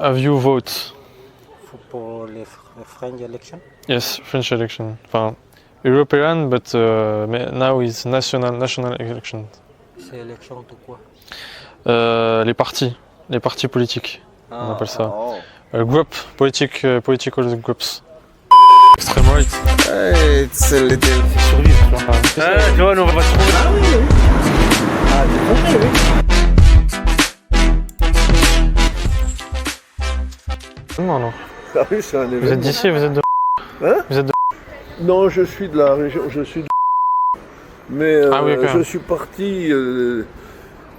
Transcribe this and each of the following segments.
have you voted? Pour les French election? Yes, French election. Enfin, European, but now it's national election. C'est élection de quoi? Les partis politiques. On appelle ça. Political groups. Extreme right. It's a little. Tu vois, nous on va pas trouver. Ah oui, oui. Ah, t'es compris, oui. Non, non. Ah oui, c'est un événement. Vous êtes d'ici, vous êtes de. Hein? Vous êtes de. Non, je suis de la région, je suis de... Mais Ah oui, je suis parti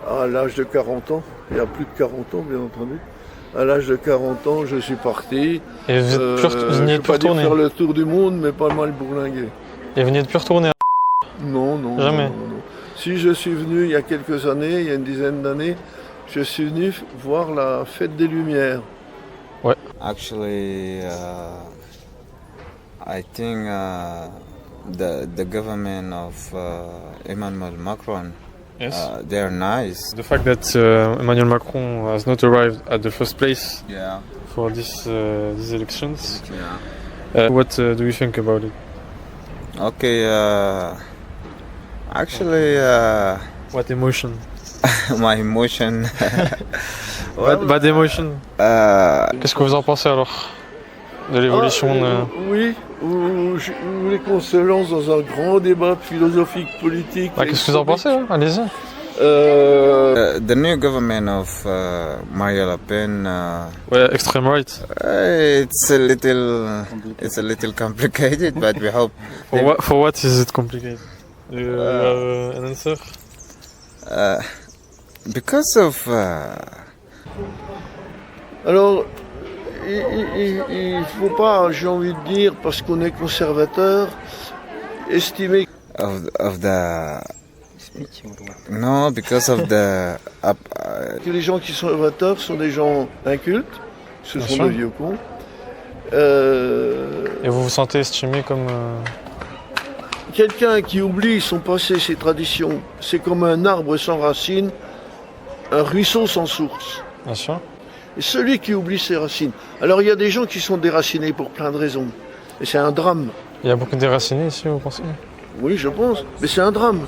à l'âge de 40 ans, il y a plus de 40 ans bien entendu. À l'âge de 40 ans, je suis parti. Et vous êtes vous je venez vais de plus pas dire retourner. faire le tour du monde, mais pas mal bourlinguer. Et vous venez de plus retourner. Non, non. Jamais. Non, non. Si je suis venu il y a quelques années, il y a une dizaine d'années, je suis venu voir la fête des Lumières. Actually, I think the government of Emmanuel Macron, Yes. they're nice. The fact that Emmanuel Macron has not arrived at the first place Yeah. for these elections. Yeah. What do you think about it? Okay. Actually, What emotion? my emotion. Bad emotion. uh, Qu'est-ce que vous en pensez alors de l'évolution Oui, vous voulez qu'on se lance dans un grand débat philosophique, politique. Qu'est-ce que vous en pensez hein? Allez-y. the new government of Marine Le Pen. Ouais, extreme right. It's a little complicated, but we hope. For what is it complicated? You have an answer? Because of. Alors, il ne faut pas, j'ai envie de dire, parce qu'on est conservateur, estimer Of the. No, because of the. que les gens qui sont conservateurs sont des gens incultes, ce Bien sont sûr. des vieux cons. Et vous vous sentez estimé comme... Quelqu'un qui oublie son passé, ses traditions, c'est comme un arbre sans racines, un ruisseau sans source. Bien sûr. Et celui qui oublie ses racines. Alors il y a des gens qui sont déracinés pour plein de raisons. Et c'est un drame. Il y a beaucoup de déracinés ici, vous pensez? Oui, je pense. Mais c'est un drame.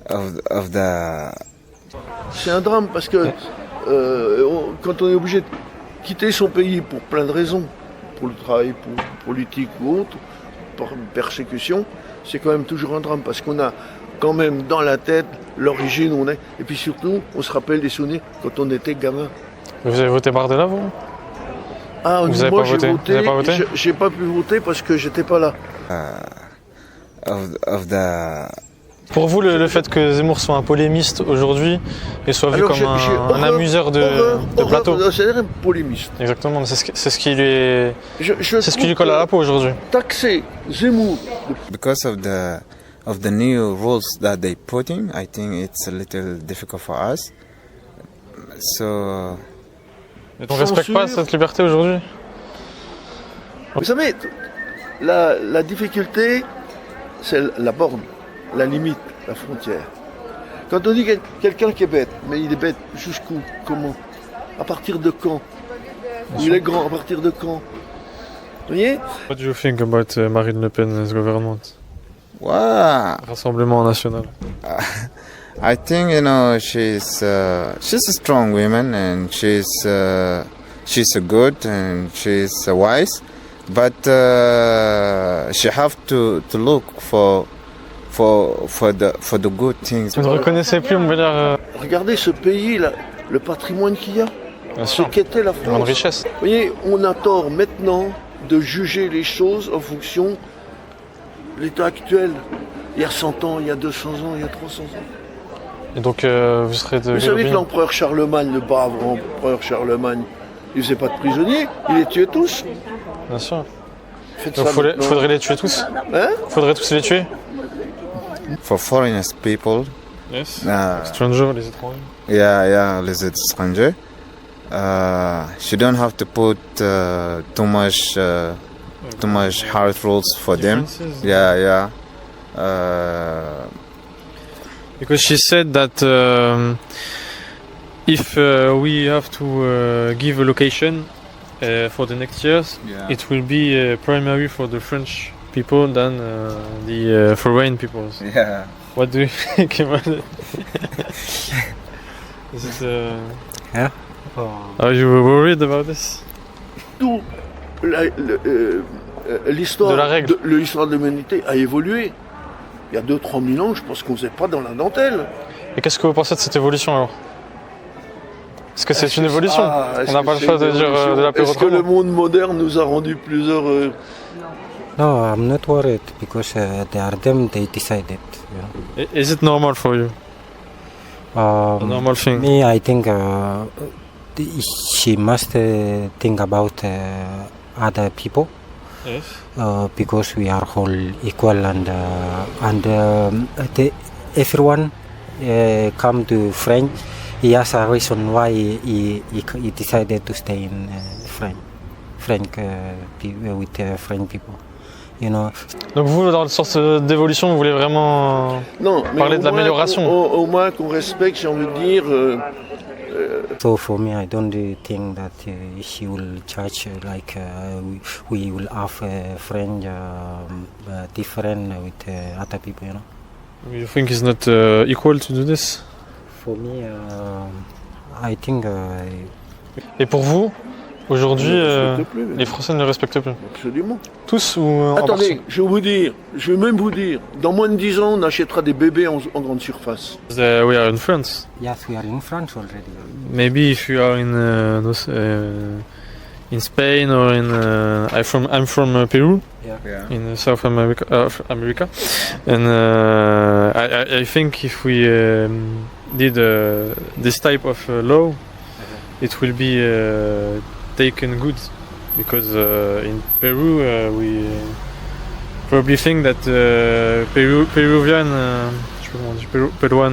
Of the. C'est un drame parce que quand on est obligé de quitter son pays pour plein de raisons, pour le travail, pour politique ou autre, pour persécution, c'est quand même toujours un drame parce qu'on a quand même dans la tête l'origine où on est. Et puis surtout, on se rappelle des souvenirs quand on était gamin. Vous avez voté Bardella, vous? Ah, Vous avez moi pas j'ai voté. voté, Vous avez pas voté j'ai pas pu voter parce que j'étais pas là. Of the. Pour vous, le fait que Zemmour soit un polémiste aujourd'hui et soit vu Alors, comme j'ai un horreur- amuseur de plateau. C'est un polémiste. Exactement, c'est ce qui lui c'est ce qui lui trouve colle à la que peau aujourd'hui. Taxer Zemmour Because of the new rules that they put in, I think it's a little difficult for us. So. On respecte pas cette liberté aujourd'hui? Vous savez, la difficulté, c'est la borne, la limite, la frontière. Quand on dit quelqu'un qui est bête, mais il est bête jusqu'où? Comment? À partir de quand? Il est grand, à partir de quand? Vous voyez? What do you think about Marine Le Pen's government? Wow. Rassemblement national. I think she's a strong woman and she's good and she's wise, but she have to look for the good things. Vous ne reconnaissez plus, on va dire, Regardez ce pays, là, le patrimoine qu'il y a, bien ce sûr, qu'était la une grande France. richesse. Vous voyez, on a tort maintenant de juger les choses en fonction de l'état actuel. Il y a 100 ans, il y a 200 ans, il y a 300 ans. Et donc, vous serez de Vous quelle savez que opinion? l'empereur Charlemagne, le brave empereur Charlemagne, il faisait pas de prisonniers, il les tuait tous. Bien sûr. Faites Donc, ça maintenant. faudrait les tuer tous? Hein? Faudrait tous les tuer? For foreigners people, Yes. uh, Strangers, les étrangers. yeah, les étrangers, she don't have to put too much hard rules for them. Differences. Yeah. Because she said that If we have to give a location for the next years, Yeah. it will be primary for the French people than the foreign peoples. Yeah. What do you think about it? Is it, Oh, are you worried about this? Tout l'histoire De la règle. l'histoire de l'humanité a évolué. Il y a 2-3 000 ans, je pense qu'on ne faisait pas dans la dentelle. Et qu'est-ce que vous pensez de cette évolution alors? Est-ce que c'est une évolution? Est-ce On n'a que pas le c'est choix de une dire évolution de l'apéro Est-ce que le autrement. monde moderne nous a rendus plus heureux? no, I'm not worried because they are them. They decided. Is it normal for you? A normal thing? Me, I think she must think about other people Yes. because we are all equal and everyone come to French. He has a reason why he decided to stay in French with French people. You know. Donc vous, dans le sens d'évolution, vous voulez vraiment... Non, mais Parler au de moins l'amélioration. Au moins qu'on respecte, j'ai envie de dire. So for me, I don't think that she will judge like we will have French different with other people. You know. You think it's not equal to do this? For me, I think. Et pour vous, aujourd'hui, Ne respecte plus, mais- les Français ne le respectent plus? Absolument. Tous ou en partie? Attendez, je vais même vous dire, dans moins de 10 ans, on achètera des bébés en grande surface. We are in France. Yes, we are in France already. Maybe if you are in Spain or in I'm from Peru Yeah. in South America, and I think if we did this type of law, it will be taken good because in Peru we probably think that Peruvian je sais pas comment on dit, Peruan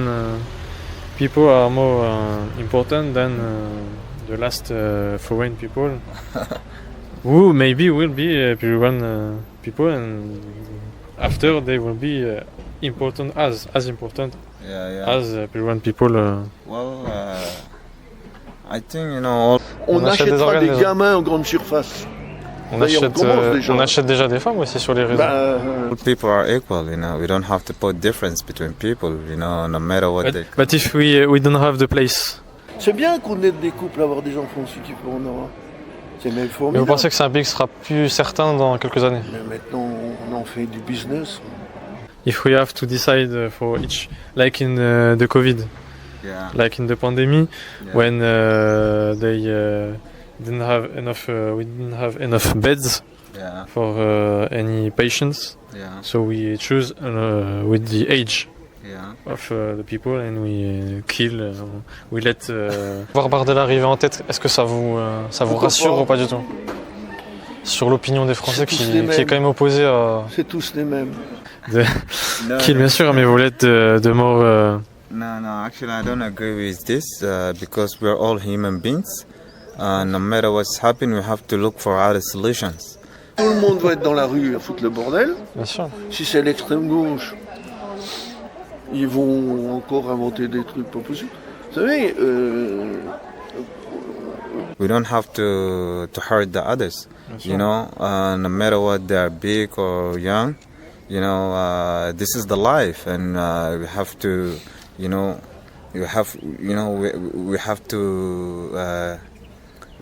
people are more important than the last foreign people who maybe will be Peruvian people, and after they will be important as important Yeah. Yeah. as Peruvian people. Well, I think, you know, On achète des achètera organes, des déjà. gamins en grande surface. On D'ailleurs, achète, on commence déjà. on achète déjà des femmes aussi sur les réseaux. all people are equal, you know. We don't have to put difference between people, you know, no matter what they... But if we don't have the place, C'est bien qu'on aide des couples à avoir des enfants si tu peux en avoir. C'est même mais formidable. vous pensez que c'est un pays qui sera plus certain dans quelques années? Mais maintenant, on en fait du business. If we have to decide for each, like in the COVID, Yeah. like in the pandemic, Yeah. when they didn't have enough, we didn't have enough beds Yeah. for any patients, Yeah. so we choose with the age Yeah. of the people and we kill, we let. Voir Bardella arriver en tête, est-ce que ça vous Pourquoi rassure pas ou pas du tout? Sur l'opinion des Français C'est tous les qui est mêmes. quand même opposée à C'est tous les mêmes. No, kill, bien sûr, mais vous l'êtes de mort. no, actually, I don't agree with this because we're all human beings. No matter what's happening, we have to look for other solutions. Tout le monde va être dans la rue à foutre le bordel. Bien sûr. Si c'est l'extrême gauche, ils vont encore inventer des trucs pas possibles. Vous savez, We don't have to hurt the others. You know, no matter what they are big or young, you know, this is the life, and we have to, you know, we have to.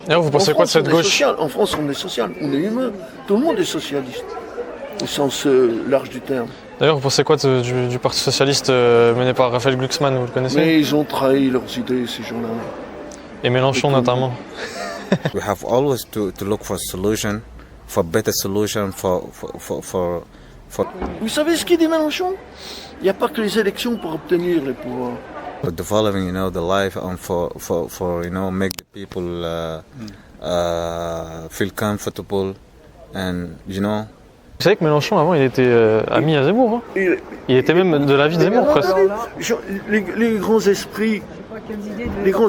D'ailleurs, vous en pensez quoi de France, on cette est gauche? social. En France, on est social, on est humain. Tout le monde est socialiste, au sens large du terme. D'ailleurs, vous pensez quoi du Parti Socialiste mené par Raphaël Glucksmann, vous le connaissez? Mais ils ont trahi leurs idées, ces gens-là. Et Mélenchon notamment. We have always to look for solution, for better solution, for. Vous savez ce qu'il dit Mélenchon? Il n'y a pas que les élections pour obtenir les pouvoirs. For developing, you know, the life and for you know, make the people feel comfortable, and you know. Vous savez que Mélenchon, avant, il était ami à Zemmour. Hein, il était même de l'avis de Zemmour, presque. Les grands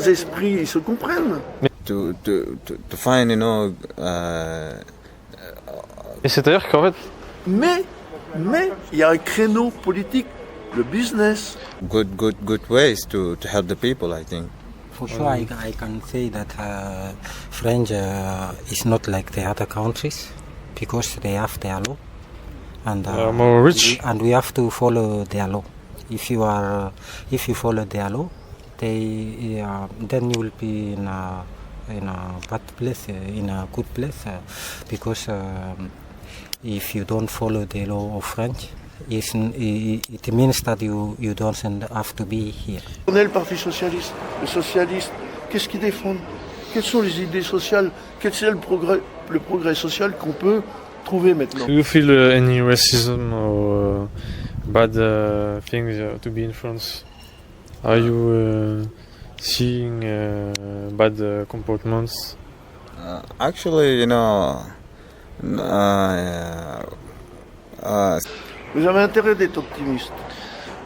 esprits, ils se comprennent. To find, you know. Et c'est-à-dire qu'en fait, Mais il y a un créneau politique, le business. Good ways to help the people, I think. For sure, I can say that French is not like the other countries because they have their law, and more rich. and we have to follow their law. If you follow their law, then you will be in a bad place, in a good place, because if you don't follow the law of French, it means that you don't have to be here. On est le Parti Socialiste. Les socialistes, qu'est-ce qu'ils défendent? Quelles sont les idées sociales? Quel est le progrès social qu'on peut trouver maintenant? Do you feel any racism or bad things to be in France? Are you seeing bad comportments? Actually, you know, Vous avez intérêt d'être optimiste.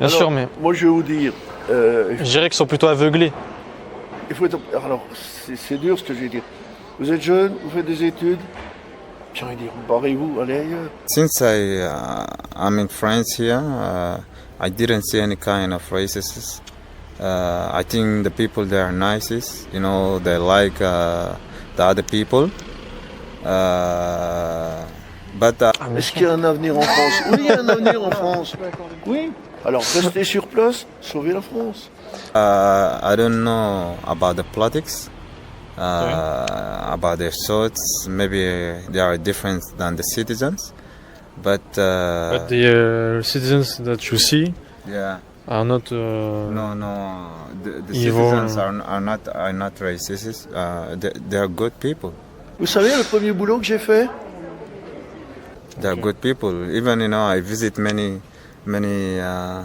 Bien Alors, sûr, mais moi je vais vous dire, je dirais qu'ils sont plutôt aveuglés. il faut être. Alors, c'est dur ce que je vais dire. Vous êtes jeune, vous faites des études. J'ai envie de dire, barrez-vous, allez ailleurs. since I'm in France here, I didn't see any kind of racism. I think the people there are nicest. You know, they like the other people. But Est-ce qu'il y a un avenir en France? Oui, il y a un avenir en France. Oui. Alors, restez sur place, sauvez la France. I don't know about the politics, about their thoughts. Maybe they are different than the citizens, but But the citizens that you see yeah, are not. no, the Evil. citizens are not racist. They are good people. Vous savez, le premier boulot que j'ai fait, They are good people. Even I visit many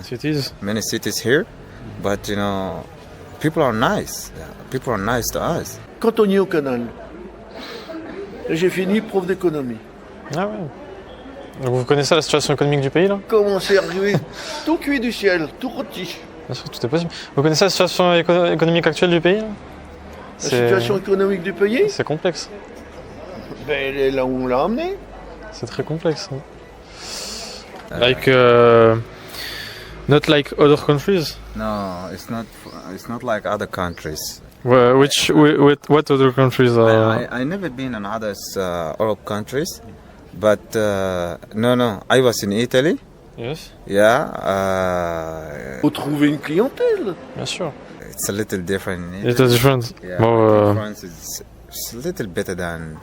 Cities. cities here, but people are nice. Yeah, people are nice to us. quand on y est au canal, j'ai fini prof d'économie. Ah ouais. Donc vous connaissez la situation économique du pays là? Comment c'est arrivé? Tout cuit du ciel, tout rôti. Bien sûr, tout est possible. Vous connaissez la situation économique actuelle du pays là? La situation économique du pays, C'est complexe. ben, elle est là où on l'a amené. C'est très complexe. Like not like other countries. No, it's not. It's not like other countries. What other countries are? I never been in other Arab countries, but no. I was in Italy. Yes. Yeah, Faut trouver une clientèle. Bien sûr. it's a little different in Italy. It's different. Yeah, More, France is it's a little better than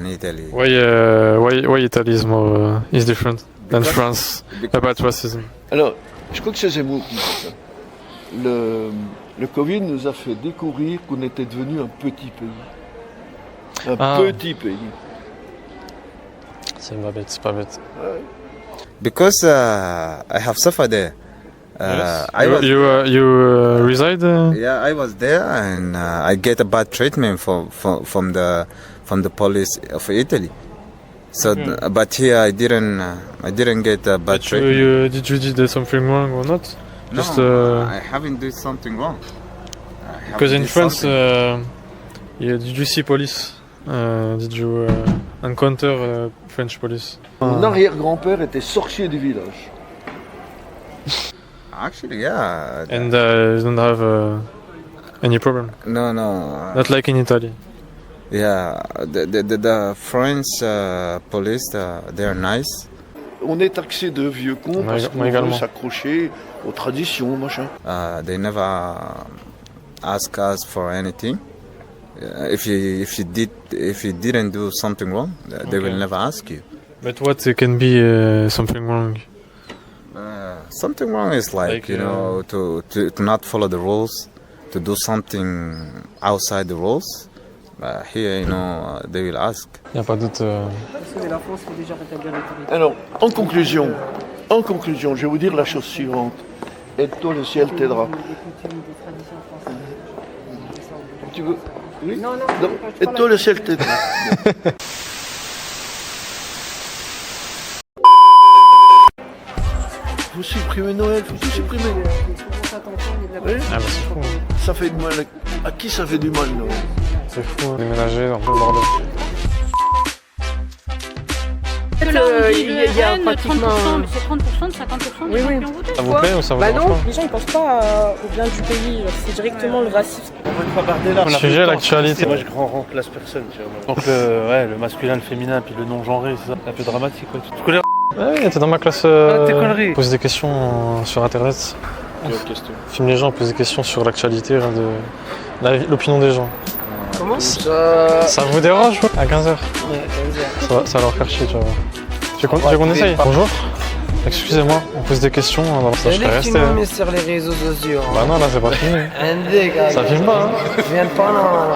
Italy. why Italy is more is different than France about racism? Alors, je crois que c'est Zemmour qui dit ça. Le Covid nous a fait découvrir qu'on était devenu un petit pays. Petit pays. C'est pas bête, c'est pas bête. Because I have suffered there. Yes. I was You reside? Yeah, I was there, and I get a bad treatment from the police of Italy. So, but here I didn't get a bad But treatment. did you do something wrong or not? Just No, I haven't done something wrong. because in France, did you see police? Did you encounter French police? Mon arrière-grand-père était sorcier du village. Actually, yeah. And you don't have any problem? No. Not like in Italy. Yeah, the French police, they are nice. On est taxé de vieux cons Moi parce qu'on également. veut s'accrocher aux traditions, machin. They never ask us for anything. If you didn't do something wrong, they will never ask you. But what can be something wrong? Something wrong is like to not follow the rules, to do something outside the rules. Here, they will ask. Il n'y a pas d'autre. Alors, en conclusion, je vais vous dire la chose suivante. Aide-toi, le ciel t'aidera. Tu veux? Oui? Non. Aide-toi, le ciel t'aidera. Faut supprimer Noël, faut tout supprimer. Oui? Ah bah c'est fou. Ça fait du mal. À qui ça fait du mal, Noël? C'est fou. Déménager dans le bordel. que là, on dit il le y a RN, pratiquement... 30%, mais c'est 30% de 50% des Oui, gens oui. qui ont voté. Ça vous plaît ou ça vous Bah dérange non, pas? les gens ils pensent pas au bien du pays, c'est directement le racisme. Le sujet, l'actualité. Moi je remplace personne. Tu vois. Donc le masculin, le féminin, puis le non-genré, c'est ça. C'est un peu dramatique. Quoi. Tu connais Ouais, t'es dans ma classe. tes conneries. Pose des questions sur internet. Quelle question? Filme les gens, pose des questions sur l'actualité, l'opinion des gens. Comment Ça vous dérange à 15h? Ça va leur faire chier, tu vois. Tu veux qu'on essaye? Bonjour. Excusez-moi, on pose des questions. Alors, ça, je serais resté. sur les réseaux sociaux. Bah non, là c'est pas fini. Ça filme pas, hein. Je viens de pas, non.